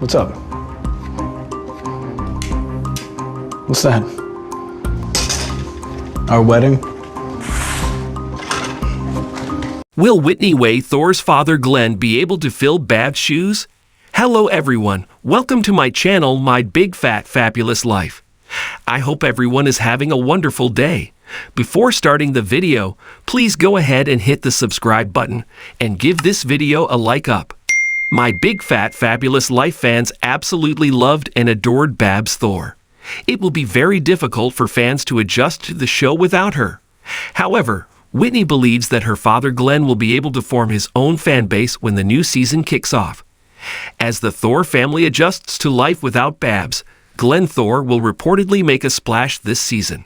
What's up? What's that? Our wedding? Will Whitney Way, Thor's father Glenn, be able to fill Bab's shoes? Hello everyone, welcome to my channel, My Big Fat Fabulous Life. I hope everyone is having a wonderful day. Before starting the video, please go ahead and hit the subscribe button and give this video a like up. My Big Fat Fabulous Life fans absolutely loved and adored Babs Thor. It will be very difficult for fans to adjust to the show without her. However, Whitney believes that her father Glenn will be able to form his own fan base when the new season kicks off. As the Thor family adjusts to life without Babs, Glenn Thor will reportedly make a splash this season.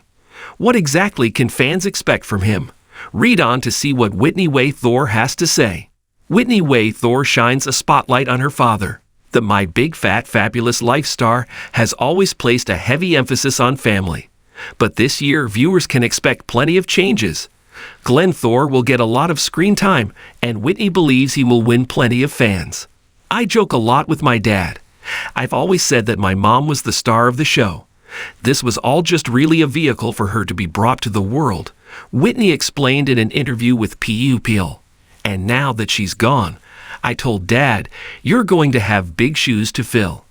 What exactly can fans expect from him? Read on to see what Whitney Way Thor has to say. Whitney Way Thor shines a spotlight on her father. The My Big Fat Fabulous Life star has always placed a heavy emphasis on family. But this year, viewers can expect plenty of changes. Glenn Thor will get a lot of screen time, and Whitney believes he will win plenty of fans. I joke a lot with my dad. I've always said that my mom was the star of the show. This was all just really a vehicle for her to be brought to the world, Whitney explained in an interview with PUPL. And now that she's gone, I told Dad, you're going to have big shoes to fill.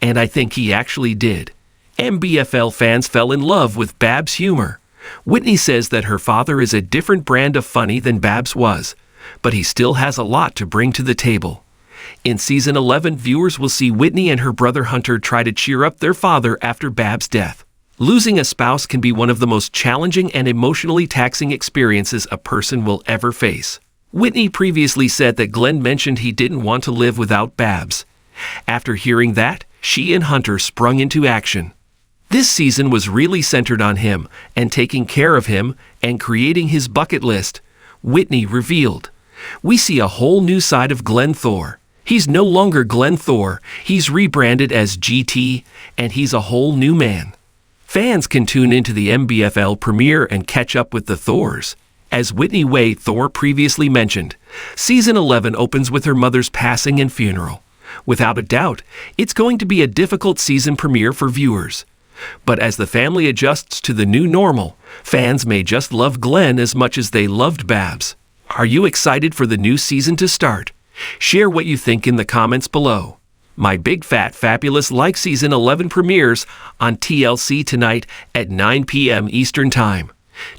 And I think he actually did. MBFL fans fell in love with Babs' humor. Whitney says that her father is a different brand of funny than Babs was, but he still has a lot to bring to the table. In Season 11, viewers will see Whitney and her brother Hunter try to cheer up their father after Babs' death. Losing a spouse can be one of the most challenging and emotionally taxing experiences a person will ever face. Whitney previously said that Glenn mentioned he didn't want to live without Babs. After hearing that, she and Hunter sprung into action. This season was really centered on him and taking care of him and creating his bucket list, Whitney revealed. We see a whole new side of Glenn Thor. He's no longer Glenn Thor, he's rebranded as GT, and he's a whole new man. Fans can tune into the MBFL premiere and catch up with the Thors. As Whitney Way Thor previously mentioned, Season 11 opens with her mother's passing and funeral. Without a doubt, it's going to be a difficult season premiere for viewers. But as the family adjusts to the new normal, fans may just love Glenn as much as they loved Babs. Are you excited for the new season to start? Share what you think in the comments below. My Big Fat Fabulous Life Season 11 premieres on TLC tonight at 9 p.m. Eastern Time.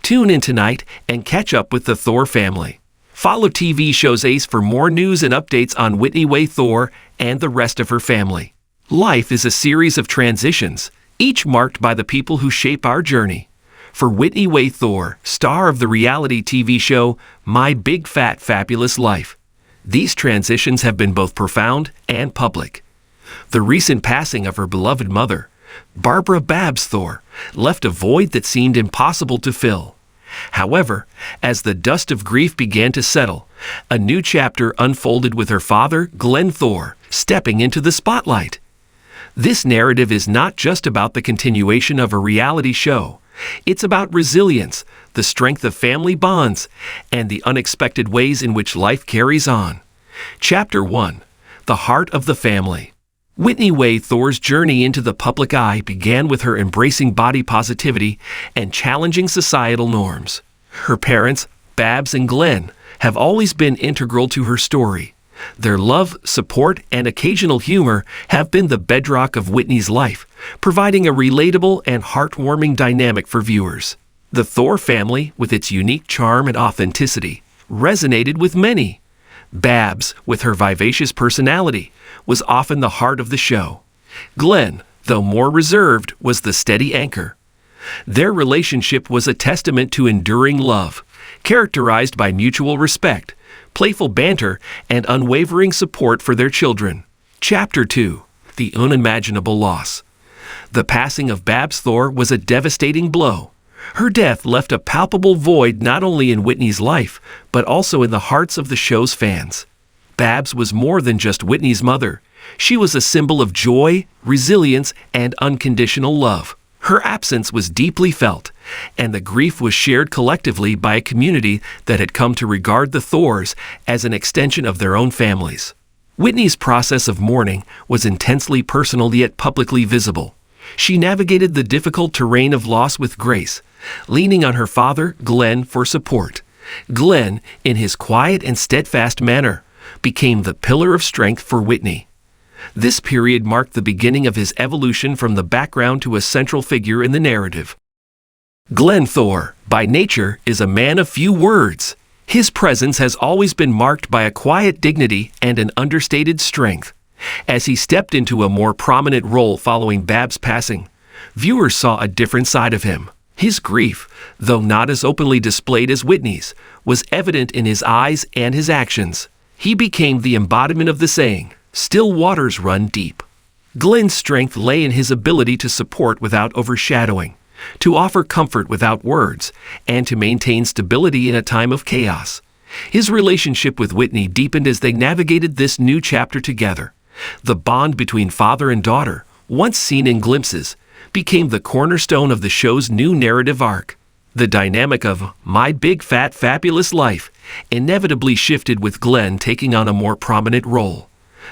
Tune in tonight and catch up with the Thor family. Follow TV shows Ace for more news and updates on Whitney Way Thor and the rest of her family. Life is a series of transitions, each marked by the people who shape our journey. For Whitney Way Thor, star of the reality TV show My Big Fat Fabulous Life, these transitions have been both profound and public. The recent passing of her beloved mother, Barbara Babs Thor, left a void that seemed impossible to fill. However, as the dust of grief began to settle, a new chapter unfolded with her father, Glenn Thor, stepping into the spotlight. This narrative is not just about the continuation of a reality show. It's about resilience, the strength of family bonds, and the unexpected ways in which life carries on. Chapter 1: The Heart of the Family. Whitney Way Thor's journey into the public eye began with her embracing body positivity and challenging societal norms. Her parents, Babs and Glenn, have always been integral to her story. Their love, support, and occasional humor have been the bedrock of Whitney's life, providing a relatable and heartwarming dynamic for viewers. The Thor family, with its unique charm and authenticity, resonated with many. Babs, with her vivacious personality, was often the heart of the show. Glenn, though more reserved, was the steady anchor. Their relationship was a testament to enduring love, characterized by mutual respect, playful banter, and unwavering support for their children. Chapter 2: The Unimaginable Loss. The passing of Babs Thor was a devastating blow. Her death left a palpable void not only in Whitney's life, but also in the hearts of the show's fans. Babs was more than just Whitney's mother. She was a symbol of joy, resilience, and unconditional love. Her absence was deeply felt, and the grief was shared collectively by a community that had come to regard the Thors as an extension of their own families. Whitney's process of mourning was intensely personal yet publicly visible. She navigated the difficult terrain of loss with grace, leaning on her father, Glenn, for support. Glenn, in his quiet and steadfast manner, became the pillar of strength for Whitney. This period marked the beginning of his evolution from the background to a central figure in the narrative. Glenn Thor, by nature, is a man of few words. His presence has always been marked by a quiet dignity and an understated strength. As he stepped into a more prominent role following Bab's passing, viewers saw a different side of him. His grief, though not as openly displayed as Whitney's, was evident in his eyes and his actions. He became the embodiment of the saying, "Still waters run deep." Glenn's strength lay in his ability to support without overshadowing, to offer comfort without words, and to maintain stability in a time of chaos. His relationship with Whitney deepened as they navigated this new chapter together. The bond between father and daughter, once seen in glimpses, became the cornerstone of the show's new narrative arc. The dynamic of My Big Fat Fabulous Life inevitably shifted with Glenn taking on a more prominent role.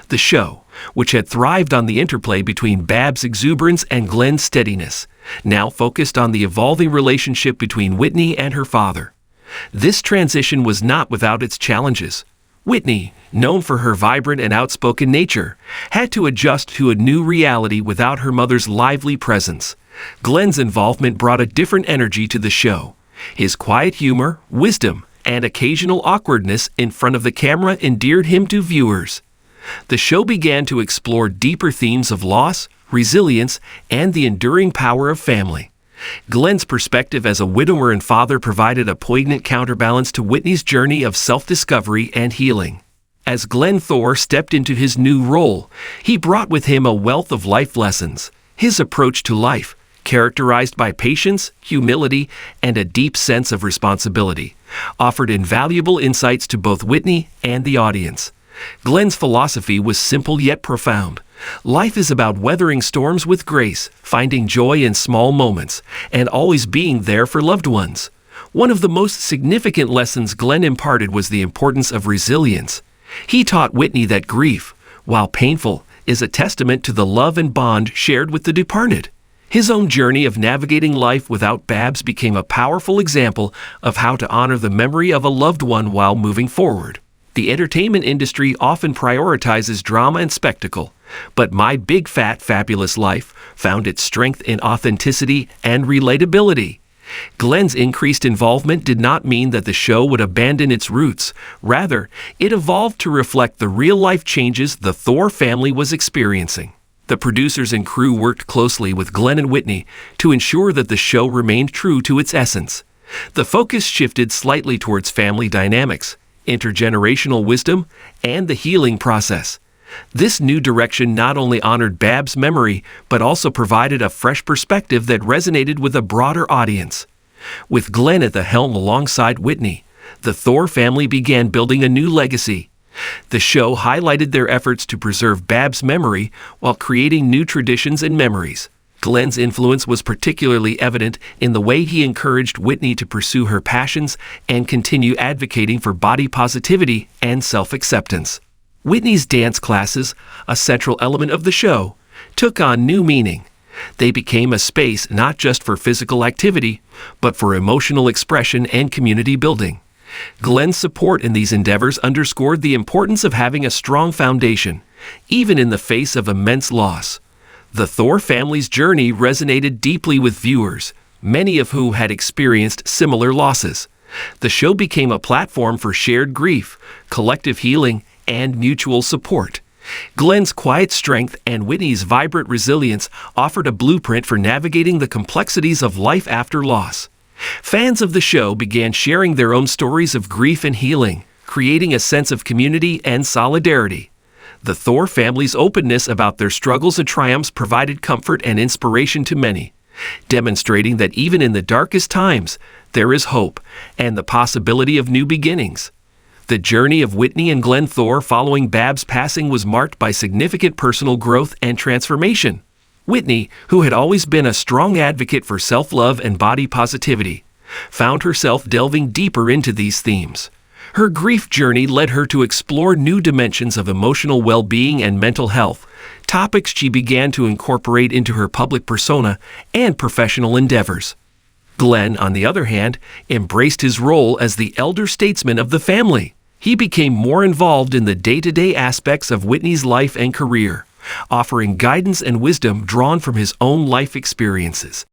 The show, which had thrived on the interplay between Bab's exuberance and Glenn's steadiness, now focused on the evolving relationship between Whitney and her father. This transition was not without its challenges. Whitney, known for her vibrant and outspoken nature, had to adjust to a new reality without her mother's lively presence. Glenn's involvement brought a different energy to the show. His quiet humor, wisdom, and occasional awkwardness in front of the camera endeared him to viewers. The show began to explore deeper themes of loss, resilience, and the enduring power of family. Glenn's perspective as a widower and father provided a poignant counterbalance to Whitney's journey of self-discovery and healing. As Glenn Thor stepped into his new role, he brought with him a wealth of life lessons. His approach to life, characterized by patience, humility, and a deep sense of responsibility, offered invaluable insights to both Whitney and the audience. Glenn's philosophy was simple yet profound. Life is about weathering storms with grace, finding joy in small moments, and always being there for loved ones. One of the most significant lessons Glenn imparted was the importance of resilience. He taught Whitney that grief, while painful, is a testament to the love and bond shared with the departed. His own journey of navigating life without Babs became a powerful example of how to honor the memory of a loved one while moving forward. The entertainment industry often prioritizes drama and spectacle, but My Big Fat Fabulous Life found its strength in authenticity and relatability. Glenn's increased involvement did not mean that the show would abandon its roots. Rather, it evolved to reflect the real-life changes the Thor family was experiencing. The producers and crew worked closely with Glenn and Whitney to ensure that the show remained true to its essence. The focus shifted slightly towards family dynamics, intergenerational wisdom, and the healing process. This new direction not only honored Bab's memory, but also provided a fresh perspective that resonated with a broader audience. With Glenn at the helm alongside Whitney, the Thor family began building a new legacy. The show highlighted their efforts to preserve Bab's memory while creating new traditions and memories. Glenn's influence was particularly evident in the way he encouraged Whitney to pursue her passions and continue advocating for body positivity and self-acceptance. Whitney's dance classes, a central element of the show, took on new meaning. They became a space not just for physical activity, but for emotional expression and community building. Glenn's support in these endeavors underscored the importance of having a strong foundation, even in the face of immense loss. The Thor family's journey resonated deeply with viewers, many of whom had experienced similar losses. The show became a platform for shared grief, collective healing, and mutual support. Glenn's quiet strength and Whitney's vibrant resilience offered a blueprint for navigating the complexities of life after loss. Fans of the show began sharing their own stories of grief and healing, creating a sense of community and solidarity. The Thor family's openness about their struggles and triumphs provided comfort and inspiration to many, demonstrating that even in the darkest times, there is hope and the possibility of new beginnings. The journey of Whitney and Glenn Thor following Bab's passing was marked by significant personal growth and transformation. Whitney, who had always been a strong advocate for self-love and body positivity, found herself delving deeper into these themes. Her grief journey led her to explore new dimensions of emotional well-being and mental health, topics she began to incorporate into her public persona and professional endeavors. Glenn, on the other hand, embraced his role as the elder statesman of the family. He became more involved in the day-to-day aspects of Whitney's life and career, offering guidance and wisdom drawn from his own life experiences.